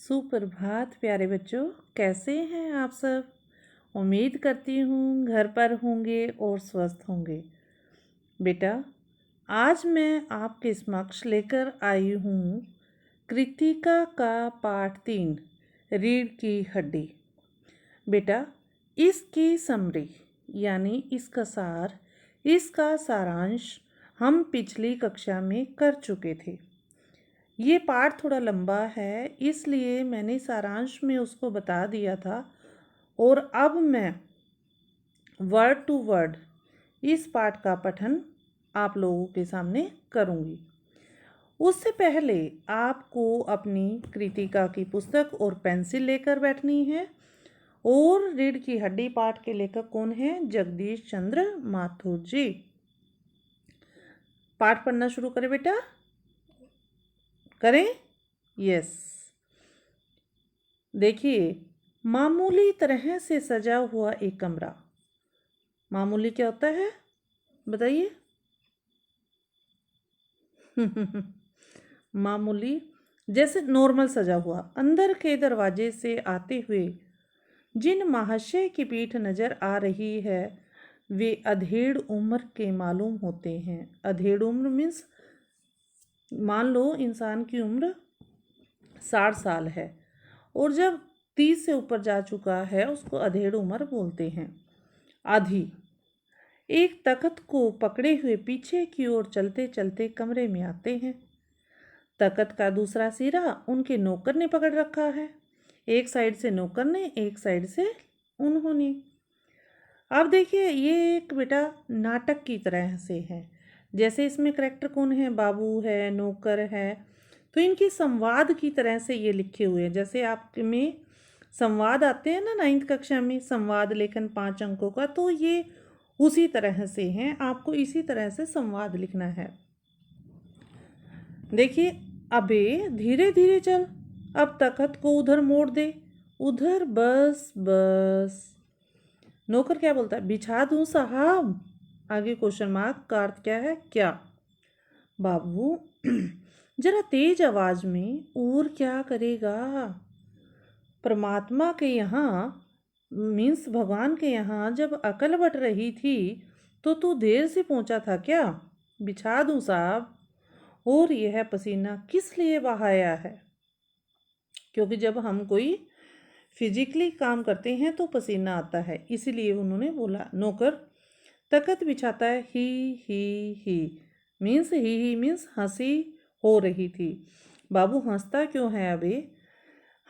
सुप्रभात प्यारे बच्चों, कैसे हैं आप सब। उम्मीद करती हूँ घर पर होंगे और स्वस्थ होंगे। बेटा, आज मैं आपके समक्ष लेकर आई हूँ कृतिका का पाठ 3 रीढ़ की हड्डी। बेटा, इसकी समरी यानी इसका सार, इसका सारांश हम पिछली कक्षा में कर चुके थे। ये पाठ थोड़ा लंबा है, इसलिए मैंने सारांश में उसको बता दिया था और अब मैं वर्ड टू वर्ड इस पाठ का पठन आप लोगों के सामने करूँगी। उससे पहले आपको अपनी कृतिका की पुस्तक और पेंसिल लेकर बैठनी है। और रीढ़ की हड्डी पाठ के लेखक कौन है? जगदीश चंद्र माथुर जी। पाठ पढ़ना शुरू करें बेटा, करें। यस, देखिए, मामूली तरह से सजा हुआ एक कमरा। मामूली क्या होता है बताइए? मामूली जैसे नॉर्मल सजा हुआ। अंदर के दरवाजे से आते हुए जिन महाशय की पीठ नजर आ रही है वे अधेड़ उम्र के मालूम होते हैं। अधेड़ उम्र मीन्स मान लो इंसान की उम्र 60 साल है और जब 30 से ऊपर जा चुका है उसको अधेड़ उम्र बोलते हैं। आधी एक तख्त को पकड़े हुए पीछे की ओर चलते चलते कमरे में आते हैं। तख्त का दूसरा सिरा उनके नौकर ने पकड़ रखा है। एक साइड से नौकर ने, एक साइड से उन्होंने। अब देखिए, ये एक बेटा नाटक की तरह से है। जैसे इसमें करेक्टर कौन है? बाबू है, नौकर है, तो इनकी संवाद की तरह से ये लिखे हुए हैं। जैसे आप में संवाद आते हैं ना 9th कक्षा में, संवाद लेखन 5 अंकों का, तो ये उसी तरह से हैं। आपको इसी तरह से संवाद लिखना है। देखिए, अबे धीरे धीरे चल, अब तख्त को उधर मोड़ दे, उधर, बस बस। नौकर क्या बोलता है? बिछा दूं साहब। आगे क्वेश्चन मार्क का अर्थ क्या है? क्या। बाबू जरा तेज आवाज में, और क्या करेगा? परमात्मा के यहाँ मीन्स भगवान के यहाँ जब अकल बट रही थी तो तू देर से पहुंचा था क्या? बिछा दूं साहब। और यह पसीना किस लिए बहाया है? क्योंकि जब हम कोई फिजिकली काम करते हैं तो पसीना आता है, इसीलिए उन्होंने बोला। नौकर तख्त बिछाता है। ही मीन्स हंसी हो रही थी। बाबू हंसता क्यों है? अबे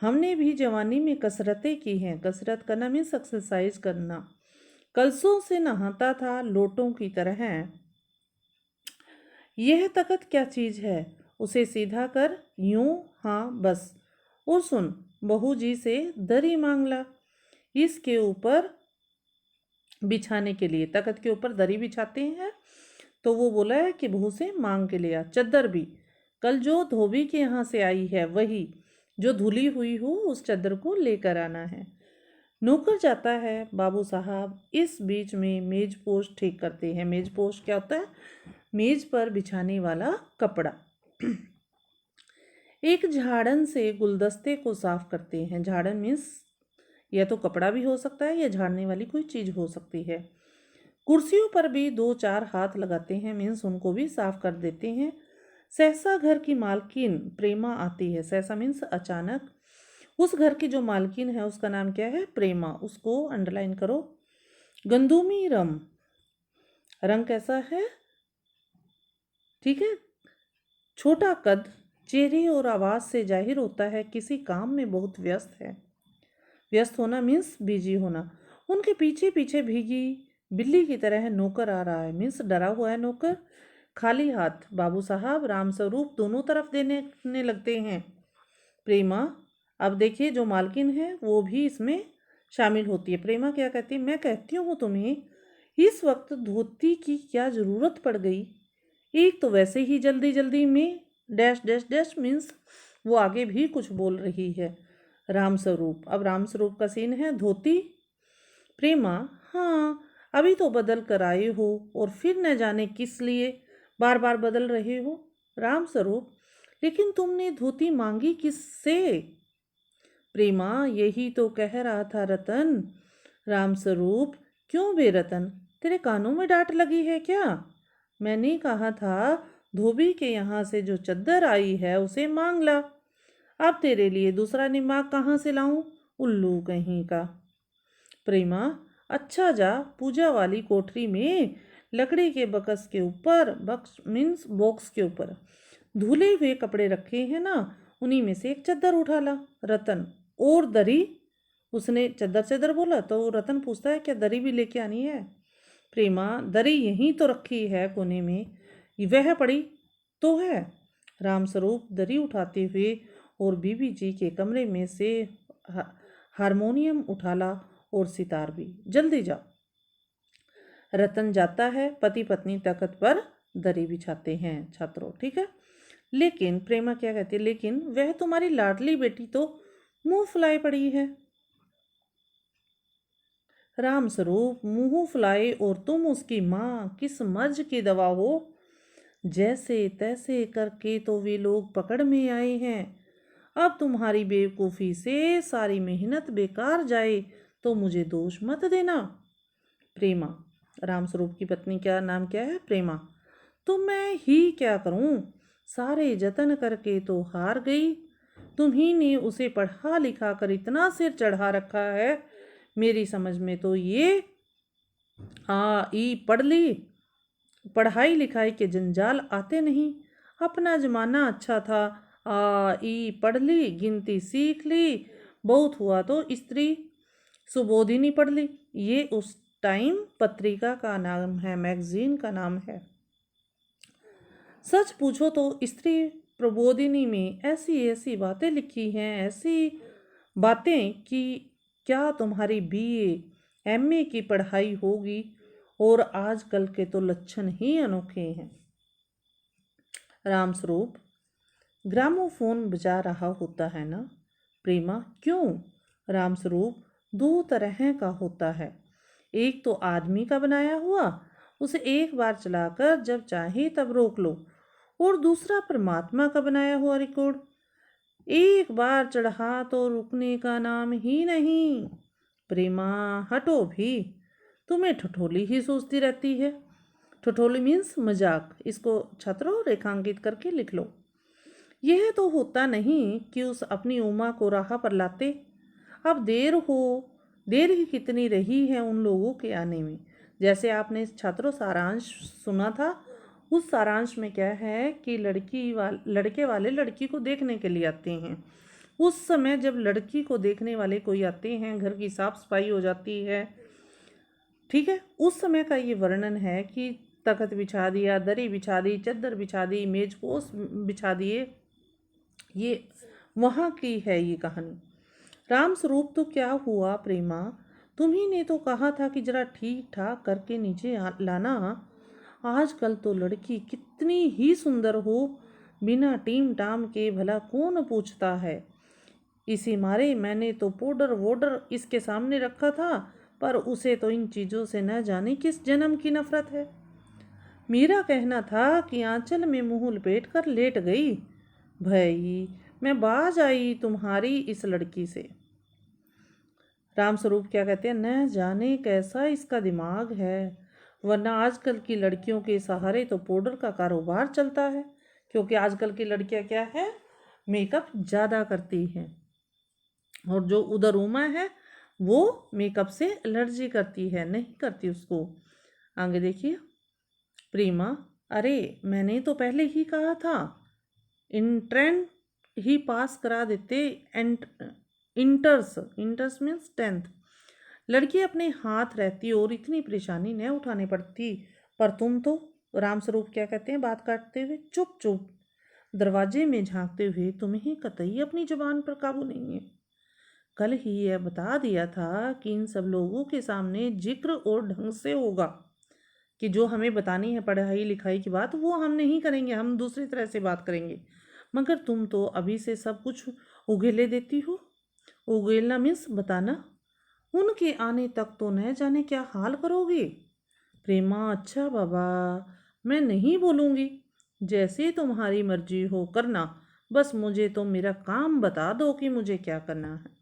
हमने भी जवानी में कसरतें की हैं। कसरत करना मीन्स एक्सरसाइज करना। कलसों से नहाता था लोटों की तरह। यह तख्त क्या चीज है? उसे सीधा कर, यूं, हाँ बस। और सुन, बहू जी से दरी मांग ला इसके ऊपर बिछाने के लिए। तख्त के ऊपर दरी बिछाते हैं तो वो बोला है कि बहू से मांग के लिया। चद्दर भी कल जो धोबी के यहाँ से आई है वही, जो धुली हुई हो उस चद्दर को लेकर आना है। नौकर जाता है। बाबू साहब इस बीच में मेज पोश ठीक करते हैं। मेज पोश क्या होता है? मेज पर बिछाने वाला कपड़ा। एक झाड़न से गुलदस्ते को साफ करते हैं। झाड़न मीन्स या तो कपड़ा भी हो सकता है या झाड़ने वाली कोई चीज हो सकती है। कुर्सियों पर भी 2-4 हाथ लगाते हैं, मीन्स उनको भी साफ कर देते हैं। सहसा घर की मालकिन प्रेमा आती है। सहसा मीन्स अचानक। उस घर की जो मालकिन है उसका नाम क्या है? प्रेमा। उसको अंडरलाइन करो। गंदूमी रंग कैसा है? ठीक है। छोटा कद, चेहरे और आवाज से जाहिर होता है किसी काम में बहुत व्यस्त है। व्यस्त होना मीन्स बिजी होना। उनके पीछे पीछे भीगी बिल्ली की तरह नौकर आ रहा है, मीन्स डरा हुआ है नौकर। खाली हाथ। बाबू साहब राम स्वरूप दोनों तरफ देने लगते हैं। प्रेमा, अब देखिए जो मालकिन है वो भी इसमें शामिल होती है। प्रेमा क्या कहती है? मैं कहती हूँ तुम्हें इस वक्त धोती की क्या जरूरत पड़ गई? एक तो वैसे ही जल्दी जल्दी में डैश डैश डैश मीन्स वो आगे भी कुछ बोल रही है। राम स्वरूप, अब राम स्वरूप का सीन है धोती। प्रेमा, हाँ अभी तो बदल कर आए हो और फिर न जाने किस लिए बार बार बदल रहे हो। राम स्वरूप, लेकिन तुमने धोती मांगी किससे? प्रेमा, यही तो कह रहा था रतन। रामस्वरूप, क्यों बे रतन, तेरे कानों में डांट लगी है क्या? मैंने कहा था धोबी के यहाँ से जो चद्दर आई है उसे मांग ला। अब तेरे लिए दूसरा निमाक कहाँ से लाऊं, उल्लू कहीं का। प्रेमा, अच्छा जा पूजा वाली कोठरी में लकड़ी के बक्स के ऊपर, बक्स मीन्स बॉक्स के ऊपर धुले हुए कपड़े रखे हैं ना, उन्हीं में से एक चद्दर उठा ला। रतन, और दरी? उसने चद्दर चद्दर बोला तो रतन पूछता है क्या दरी भी लेके आनी है? प्रेमा, दरी यहीं तो रखी है कोने में, वह पड़ी तो है। रामस्वरूप दरी उठाते हुए और बीबी जी के कमरे में से हारमोनियम उठा ला और सितार भी। जल्दी जा। रतन जाता है, पति पत्नी तख्त पर दरी बिछाते हैं। छात्रों, ठीक है। लेकिन प्रेमा क्या कहती है, लेकिन वह तुम्हारी लाडली बेटी तो मुंह फुलाए पड़ी है। रामस्वरूप, मुंह फुलाए और तुम उसकी माँ, किस मर्ज की दवा हो? जैसे तैसे करके तो वे लोग पकड़ में आए हैं। अब तुम्हारी बेवकूफ़ी से सारी मेहनत बेकार जाए तो मुझे दोष मत देना। प्रेमा, रामस्वरूप की पत्नी क्या नाम क्या है? प्रेमा। तो मैं ही क्या करूं, सारे जतन करके तो हार गई। तुम्ही ने उसे पढ़ा लिखा कर इतना सिर चढ़ा रखा है, मेरी समझ में तो ये पढ़ ली, पढ़ाई लिखाई के जंजाल आते नहीं। अपना जमाना अच्छा था, पढ़ ली, गिनती सीख ली, बहुत हुआ तो स्त्री सुबोधिनी पढ़ ली। ये उस टाइम पत्रिका का नाम है, मैगजीन का नाम है। सच पूछो तो स्त्री प्रबोधिनी में ऐसी ऐसी बातें लिखी हैं, ऐसी बातें कि क्या तुम्हारी बीए एमए की पढ़ाई होगी। और आजकल के तो लक्षण ही अनोखे हैं। रामस्वरूप, ग्रामोफोन बजा रहा होता है ना? प्रेमा, क्यों? रामस्वरूप, दो तरह का होता है, एक तो आदमी का बनाया हुआ, उसे एक बार चलाकर जब चाहे तब रोक लो, और दूसरा परमात्मा का बनाया हुआ रिकॉर्ड, एक बार चढ़ा तो रुकने का नाम ही नहीं। प्रेमा, हटो भी, तुम्हें ठठोली ही सोचती रहती है। ठठोली मीन्स मजाक, इसको छात्रों रेखांकित करके लिख लो। यह तो होता नहीं कि उस अपनी उमा को राह पर लाते। अब देर ही कितनी रही है उन लोगों के आने में। जैसे आपने छात्रों सारांश सुना था, उस सारांश में क्या है कि लड़के वाले लड़की को देखने के लिए आते हैं। उस समय जब लड़की को देखने वाले कोई आते हैं, घर की साफ सफाई हो जाती है, ठीक है। उस समय का ये वर्णन है कि तख्त बिछा दिया, दरी बिछा दी, चद्दर बिछा दी, मेज पोस बिछा दिए, ये वहाँ की है ये कहानी। रामस्वरूप, तो क्या हुआ प्रेमा? तुम्ही ने तो कहा था कि जरा ठीक ठाक करके नीचे लाना। आजकल तो लड़की कितनी ही सुंदर हो, बिना टीम टाम के भला कौन पूछता है। इसी मारे मैंने तो पाउडर वोडर इसके सामने रखा था, पर उसे तो इन चीज़ों से न जाने किस जन्म की नफरत है। मेरा कहना था कि आंचल में मुंह लपेट कर लेट गई। भाई, मैं बाज आई तुम्हारी इस लड़की से। रामस्वरूप क्या कहते हैं, न जाने कैसा इसका दिमाग है, वरना आजकल की लड़कियों के सहारे तो पाउडर का कारोबार चलता है। क्योंकि आजकल की लड़कियां क्या है, मेकअप ज़्यादा करती हैं, और जो उधर उमा है वो मेकअप से एलर्जी करती है, नहीं करती उसको। आगे देखिए। प्रेमा, अरे मैंने तो पहले ही कहा था, इंट्रेंट ही पास करा देते। इंटर्स मीन्स 10th। लड़की अपने हाथ रहती और इतनी परेशानी न उठाने पड़ती, पर तुम तो। रामस्वरूप क्या कहते हैं बात काटते हुए, चुप चुप, दरवाजे में झांकते हुए, तुम्हें कतई अपनी जुबान पर काबू नहीं है। कल ही यह बता दिया था कि इन सब लोगों के सामने जिक्र और ढंग से होगा, कि जो हमें बतानी है पढ़ाई लिखाई की बात वो हम नहीं करेंगे, हम दूसरी तरह से बात करेंगे। मगर तुम तो अभी से सब कुछ उगेले देती हो। उगेलना मीन्स बताना। उनके आने तक तो न जाने क्या हाल करोगे। प्रेमा, अच्छा बाबा, मैं नहीं बोलूँगी, जैसे तुम्हारी मर्जी हो करना, बस मुझे तो मेरा काम बता दो कि मुझे क्या करना है।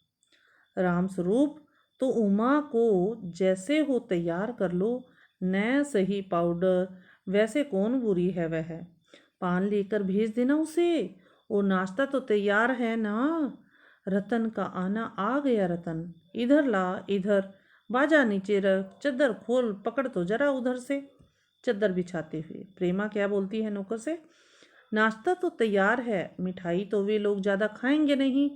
राम स्वरूप, तो उमा को जैसे हो तैयार कर लो, नया सही पाउडर, वैसे कौन बुरी है वह। पान लेकर भेज देना उसे, और नाश्ता तो तैयार है ना। रतन का आना आ गया। रतन, इधर ला, इधर बाजा नीचे रख, चद्दर खोल, पकड़ तो जरा उधर से। चद्दर बिछाते हुए प्रेमा क्या बोलती है नौकर से, नाश्ता तो तैयार है, मिठाई तो वे लोग ज़्यादा खाएंगे नहीं,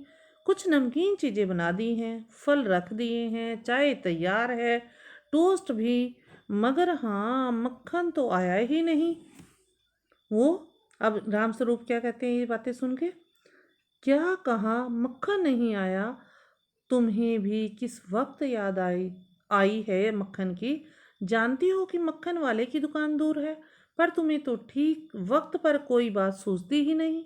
कुछ नमकीन चीज़ें बना दी हैं, फल रख दिए हैं, चाय तैयार है, टोस्ट भी, मगर हाँ मक्खन तो आया ही नहीं। वो अब रामस्वरूप क्या कहते हैं ये बातें सुन के, क्या कहा, मक्खन नहीं आया? तुम्हें भी किस वक्त याद आई है मक्खन की? जानती हो कि मक्खन वाले की दुकान दूर है, पर तुम्हें तो ठीक वक्त पर कोई बात सूझती ही नहीं।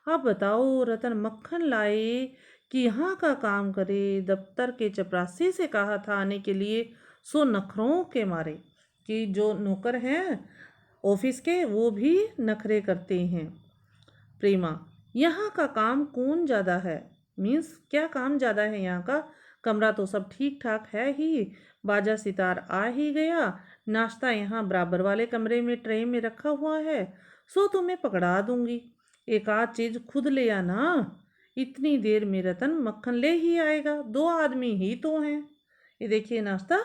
अब बताओ, रतन मक्खन लाए कि यहाँ का काम करे? दफ्तर के चपरासी से कहा था आने के लिए, सो नखरों के मारे, कि जो नौकर हैं ऑफिस के वो भी नखरे करते हैं। प्रेमा, यहाँ का काम कौन ज़्यादा है? मीन्स क्या काम ज़्यादा है यहाँ का? कमरा तो सब ठीक ठाक है ही, बाजा सितार आ ही गया, नाश्ता यहाँ बराबर वाले कमरे में ट्रे में रखा हुआ है, सो तुम्हें पकड़ा दूंगी, एक आध चीज़ खुद ले आना। इतनी देर में रतन मक्खन ले ही आएगा, दो आदमी ही तो हैं। ये देखिए नाश्ता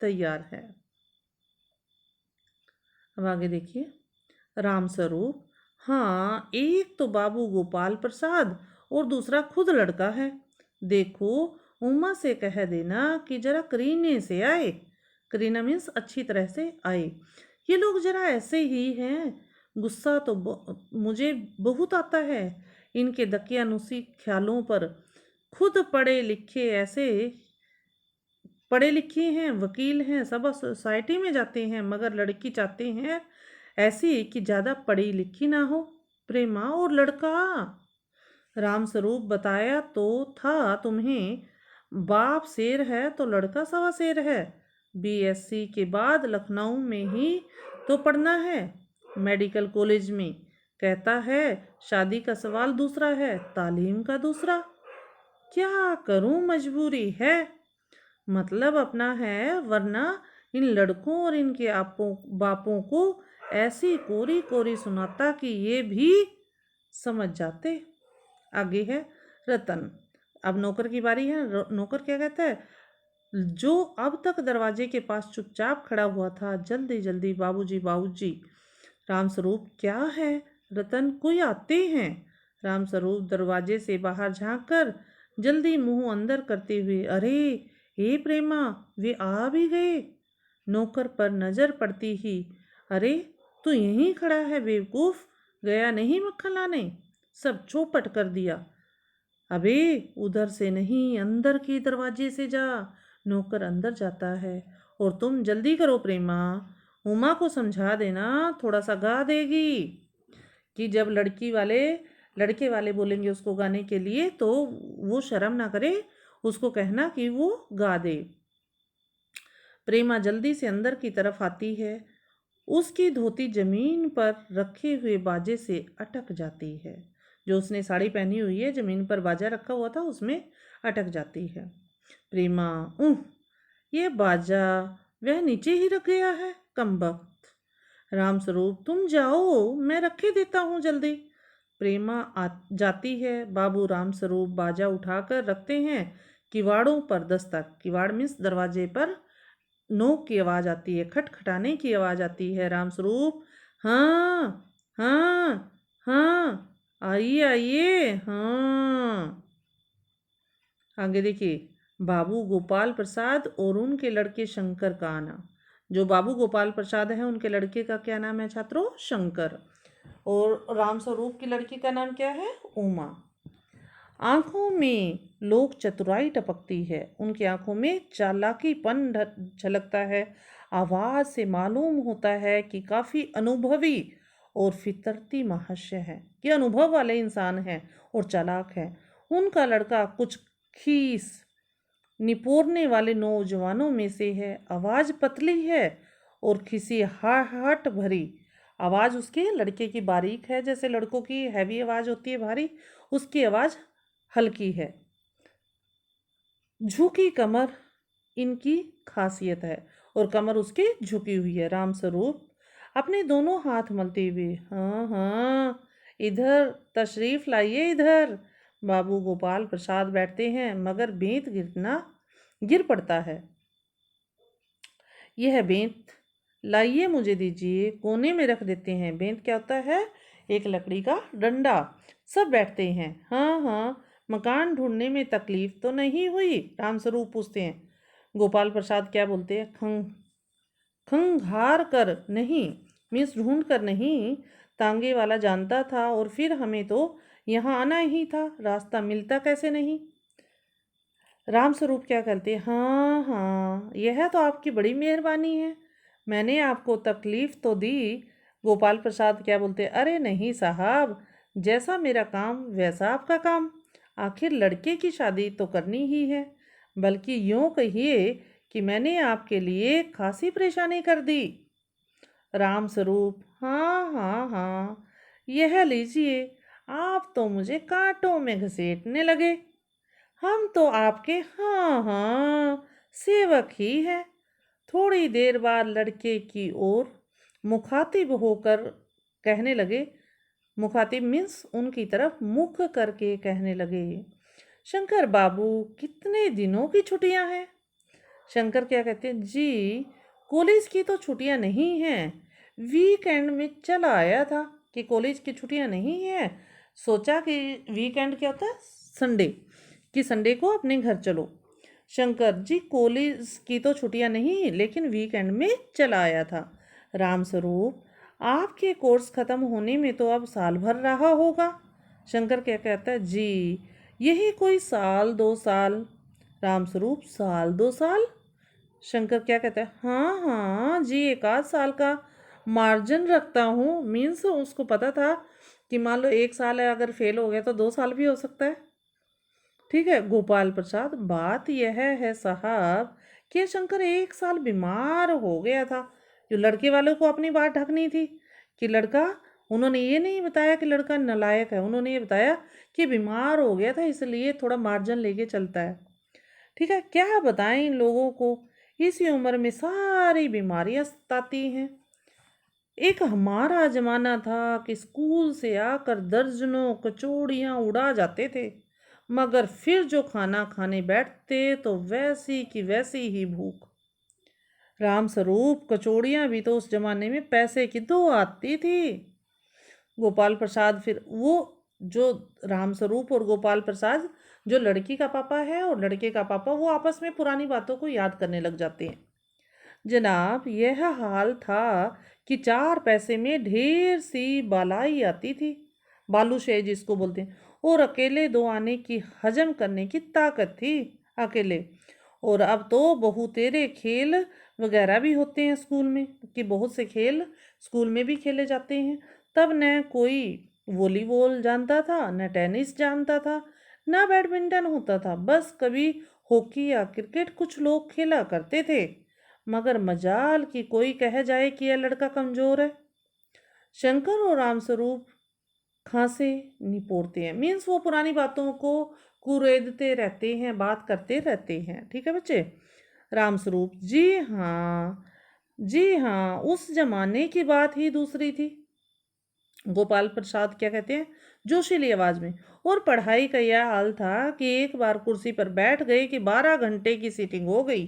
तैयार है। अब आगे देखिए, राम स्वरूप, हाँ एक तो बाबू गोपाल प्रसाद और दूसरा खुद लड़का है। देखो, उमा से कह देना कि जरा करीने से आए। करीना मीन्स अच्छी तरह से आए। ये लोग जरा ऐसे ही हैं, गुस्सा तो मुझे बहुत आता है इनके दकियानुसी ख्यालों पर। खुद पढ़े लिखे, ऐसे पढ़े लिखे हैं, वकील हैं, सब सोसाइटी में जाते हैं, मगर लड़की चाहते हैं ऐसी कि ज़्यादा पढ़ी लिखी ना हो। प्रेमा, और लड़का? रामस्वरूप, बताया तो था तुम्हें, बाप शेर है तो लड़का सवा शेर है। बीएससी के बाद लखनऊ में ही तो पढ़ना है, मेडिकल कॉलेज में। कहता है शादी का सवाल दूसरा है, तालीम का दूसरा। क्या करूं, मजबूरी है। मतलब अपना है, वरना इन लड़कों और इनके आपों बापों को ऐसी कोरी कोरी सुनाता कि ये भी समझ जाते। आगे है रतन। अब नौकर की बारी है। नौकर क्या कहता है, जो अब तक दरवाजे के पास चुपचाप खड़ा हुआ था, जल्दी जल्दी बाबूजी बाबूजी। रामस्वरूप, क्या है? रतन, कोई आते हैं। रामस्वरूप दरवाजे से बाहर झांक कर जल्दी मुंह अंदर करते हुए, अरे हे प्रेमा, वे आ भी गए। नौकर पर नजर पड़ती ही, अरे तू यहीं खड़ा है बेवकूफ, गया नहीं मक्खन लाने? सब चौपट कर दिया। अबे उधर से नहीं, अंदर के दरवाजे से जा। नौकर अंदर जाता है, और तुम जल्दी करो प्रेमा, उमा को समझा देना, थोड़ा सा गा देगी। कि जब लड़के वाले बोलेंगे उसको गाने के लिए, तो वो शर्म ना करे, उसको कहना कि वो गा दे। प्रेमा जल्दी से अंदर की तरफ आती है, उसकी धोती जमीन पर रखे हुए बाजे से अटक जाती है। जो उसने साड़ी पहनी हुई है, जमीन पर बाजा रखा हुआ था उसमें अटक जाती है। प्रेमा, ये बाजा वह नीचे ही रख गया है, कमबख्त। रामस्वरूप, तुम जाओ, मैं रखे देता हूँ जल्दी। प्रेमा जाती है। बाबू रामस्वरूप बाजा उठाकर रखते हैं। किवाड़ों पर दस्तक, किवाड़ मीन्स दरवाजे पर नोक की आवाज़ आती है, खटखटाने की आवाज़ आती है। रामस्वरूप, हाँ हाँ हाँ, आइए आइए, हाँ। आगे देखिए, बाबू गोपाल प्रसाद और उनके लड़के शंकर का आना। जो बाबू गोपाल प्रसाद हैं उनके लड़के का क्या नाम है छात्रों? शंकर। और रामस्वरूप की लड़की का नाम क्या है? उमा। आंखों में लोक चतुराई टपकती है, उनकी आंखों में चालाकीपन झलकता है। आवाज से मालूम होता है कि काफी अनुभवी और फितरती महाशय है, कि अनुभव वाले इंसान हैं और चालाक हैं। उनका लड़का कुछ खीस निपोरने वाले नौजवानों में से है। आवाज पतली है और खिसी हाट भरी। आवाज उसके लड़के की बारीक है, जैसे लड़कों की हैवी आवाज होती है भारी, उसकी आवाज हल्की है। झुकी कमर इनकी खासियत है और कमर उसकी झुकी हुई है। राम स्वरूप अपने दोनों हाथ मलते हुए, हाँ हाँ, इधर तशरीफ लाइए इधर। बाबू गोपाल प्रसाद बैठते हैं मगर बेंत गिर पड़ता है। यह बेंत लाइए, मुझे दीजिए, कोने में रख देते हैं। बेंत क्या होता है? एक लकड़ी का डंडा। सब बैठते हैं। हाँ हाँ, मकान ढूंढने में तकलीफ तो नहीं हुई? रामस्वरूप पूछते हैं। गोपाल प्रसाद क्या बोलते हैं? खंघार कर नहीं, मीन्स ढूंढ कर नहीं, तांगे वाला जानता था और फिर हमें तो यहाँ आना ही था, रास्ता मिलता कैसे नहीं। राम स्वरूप क्या करते? हाँ हाँ, यह तो आपकी बड़ी मेहरबानी है, मैंने आपको तकलीफ तो दी। गोपाल प्रसाद क्या बोलते? अरे नहीं साहब, जैसा मेरा काम वैसा आपका काम, आखिर लड़के की शादी तो करनी ही है। बल्कि यूँ कहिए कि मैंने आपके लिए खासी परेशानी कर दी। राम स्वरूप, हाँ हाँ हाँ, यह लीजिए, आप तो मुझे कांटों में घसीटने लगे। हम तो आपके हाँ हाँ सेवक ही हैं। थोड़ी देर बाद लड़के की ओर मुखातिब होकर कहने लगे, मुखातिब मीन्स उनकी तरफ मुख करके कहने लगे, शंकर बाबू, कितने दिनों की छुट्टियां हैं? शंकर क्या कहते हैं? जी, कॉलेज की तो छुट्टियां नहीं हैं, वीकेंड में चला आया था। कि कॉलेज की छुट्टियां नहीं हैं, सोचा कि वीकेंड क्या होता है? संडे, कि संडे को अपने घर चलो। शंकर जी, कॉलेज की तो छुट्टियां नहीं, लेकिन वीकेंड में चला आया था। राम स्वरूप, आपके कोर्स ख़त्म होने में तो अब साल भर रहा होगा। शंकर क्या कहता है? जी, यही कोई साल 2 साल। राम स्वरूप, साल 2 साल? शंकर क्या कहता है? हाँ हाँ जी, 1 आध साल का मार्जिन रखता हूँ। मीन्स उसको पता था कि मान लो 1 साल है, अगर फेल हो गया तो 2 साल भी हो सकता है। ठीक है। गोपाल प्रसाद, बात यह है साहब कि शंकर 1 साल बीमार हो गया था। जो लड़के वालों को अपनी बात ढकनी थी कि लड़का, उन्होंने ये नहीं बताया कि लड़का नालायक है, उन्होंने ये बताया कि बीमार हो गया था, इसलिए थोड़ा मार्जिन लेके चलता है। ठीक है। क्या बताएं इन लोगों को, इसी उम्र में सारी बीमारियां सताती हैं। एक हमारा जमाना था कि स्कूल से आकर दर्जनों कचौड़ियाँ उड़ा जाते थे, मगर फिर जो खाना खाने बैठते तो वैसी की वैसी ही भूख। राम स्वरूप, कचौड़ियाँ भी तो उस जमाने में पैसे की 2 आती थी। गोपाल प्रसाद, फिर वो जो राम स्वरूप और गोपाल प्रसाद, जो लड़की का पापा है और लड़के का पापा, वो आपस में पुरानी बातों को याद करने लग जाते हैं। जनाब, यह हाल था कि 4 पैसे में ढेर सी बालाई आती थी, बालूशाही जिसको बोलते हैं, और अकेले 2 आने की हजम करने की ताकत थी, अकेले। और अब तो बहुतेरे खेल वगैरह भी होते हैं स्कूल में, कि बहुत से खेल स्कूल में भी खेले जाते हैं। तब न कोई वॉलीबॉल जानता था, न टेनिस जानता था, न बैडमिंटन होता था, बस कभी हॉकी या क्रिकेट कुछ लोग खेला करते थे। मगर मजाल कि कोई कह जाए कि यह लड़का कमजोर है। शंकर और रामस्वरूप खांसे निपोड़ते हैं, मीन्स वो पुरानी बातों को कुरेदते रहते हैं, बात करते रहते हैं। ठीक है बच्चे। रामस्वरूप, जी हाँ, जी हाँ, उस जमाने की बात ही दूसरी थी। गोपाल प्रसाद क्या कहते हैं जोशीली आवाज में? और पढ़ाई का यह हाल था कि एक बार कुर्सी पर बैठ गए कि 12 घंटे की सीटिंग हो गई।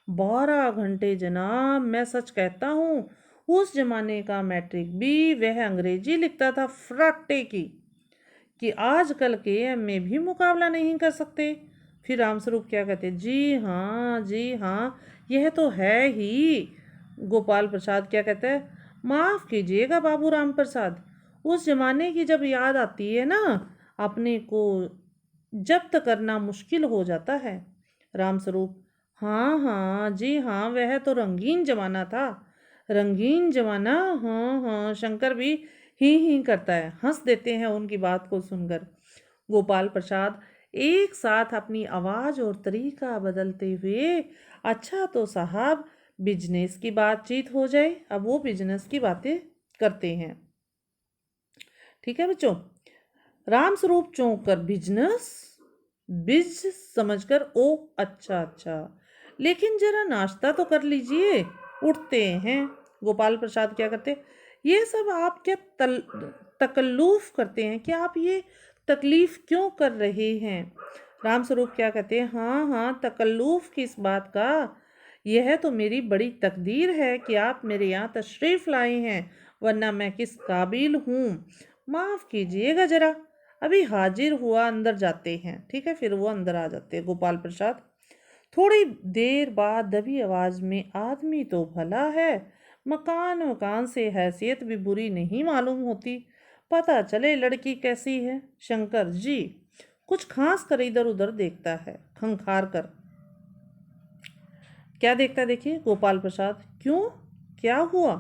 12 घंटे जनाब, मैं सच कहता हूँ, उस जमाने का मैट्रिक भी वह अंग्रेजी लिखता था फराटे की, कि आजकल के एमए भी मुकाबला नहीं कर सकते। फिर रामस्वरूप क्या कहते? जी हाँ, जी हाँ, यह तो है ही। गोपाल प्रसाद क्या कहता है? माफ़ कीजिएगा बाबू राम प्रसाद, उस जमाने की जब याद आती है ना, अपने को जब्त करना मुश्किल हो जाता है। रामस्वरूप, हाँ हाँ जी हाँ, वह तो रंगीन जमाना था, रंगीन जमाना। हाँ हाँ, शंकर भी ही करता है, हंस देते हैं उनकी बात को सुनकर। गोपाल प्रसाद एक साथ अपनी आवाज और तरीका बदलते हुए, अच्छा तो साहब बिजनेस की बातचीत हो जाए। अब वो बिजनेस की बातें करते हैं। ठीक है बच्चों। राम स्वरूप चौंक कर, बिजनेस? बिज समझकर ओ अच्छा अच्छा, लेकिन जरा नाश्ता तो कर लीजिए। उठते हैं। गोपाल प्रसाद क्या करते, ये सब आप क्या तकल्लुफ करते हैं, क्या आप ये तकलीफ क्यों कर रहे हैं? रामस्वरूप क्या कहते हैं, हाँ हाँ, तकल्लुफ किस बात का? यह तो मेरी बड़ी तकदीर है कि आप मेरे यहाँ तशरीफ़ लाए हैं, वरना मैं किस काबिल हूँ। माफ़ कीजिएगा जरा, अभी हाजिर हुआ, अंदर जाते हैं। ठीक है, फिर वो अंदर आ जाते हैं। गोपाल प्रसाद थोड़ी देर बाद दबी आवाज़ में, आदमी तो भला है, मकान मकान से हैसियत भी बुरी नहीं मालूम होती, पता चले लड़की कैसी है। शंकर जी कुछ खास कर इधर उधर देखता है, खंखार कर। क्या देखता है देखिए। गोपाल प्रसाद क्यों, क्या हुआ?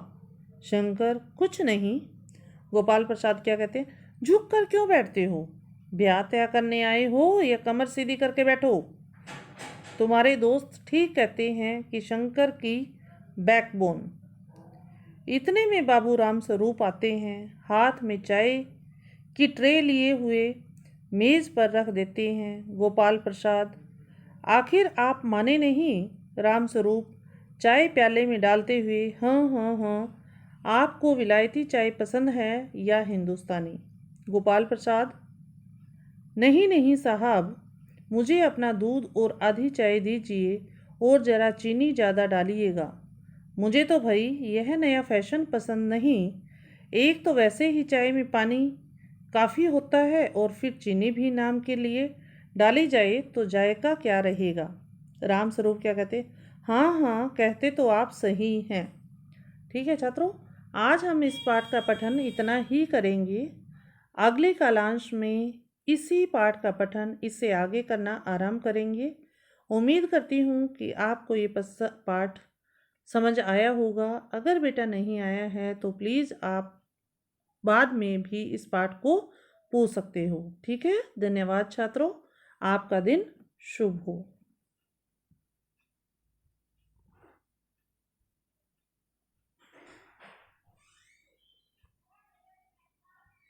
शंकर कुछ नहीं। गोपाल प्रसाद क्या कहते हैं, झुक कर क्यों बैठते हो? ब्याह तय करने आए हो या कमर सीधी करके बैठो? तुम्हारे दोस्त ठीक कहते हैं कि शंकर की बैकबोन। इतने में बाबू राम स्वरूप आते हैं, हाथ में चाय की ट्रे लिए हुए मेज पर रख देते हैं। गोपाल प्रसाद आखिर आप माने नहीं? राम स्वरूप चाय प्याले में डालते हुए, हाँ हाँ हाँ, आपको विलायती चाय पसंद है या हिंदुस्तानी? गोपाल प्रसाद नहीं नहीं साहब, मुझे अपना दूध और आधी चाय दीजिए, और ज़रा चीनी ज़्यादा डालिएगा। मुझे तो भाई यह नया फैशन पसंद नहीं। एक तो वैसे ही चाय में पानी काफ़ी होता है, और फिर चीनी भी नाम के लिए डाली जाए तो जायका क्या रहेगा? राम स्वरूप क्या कहते, हाँ हाँ, कहते तो आप सही हैं। ठीक है छात्रों, आज हम इस पाठ का पठन इतना ही करेंगे। अगले कालांश में इसी पाठ का पठन इससे आगे करना आरंभ करेंगे। उम्मीद करती हूँ कि आपको ये पाठ समझ आया होगा। अगर बेटा नहीं आया है तो प्लीज़ आप बाद में भी इस पाठ को पूछ सकते हो। ठीक है, धन्यवाद छात्रों, आपका दिन शुभ हो।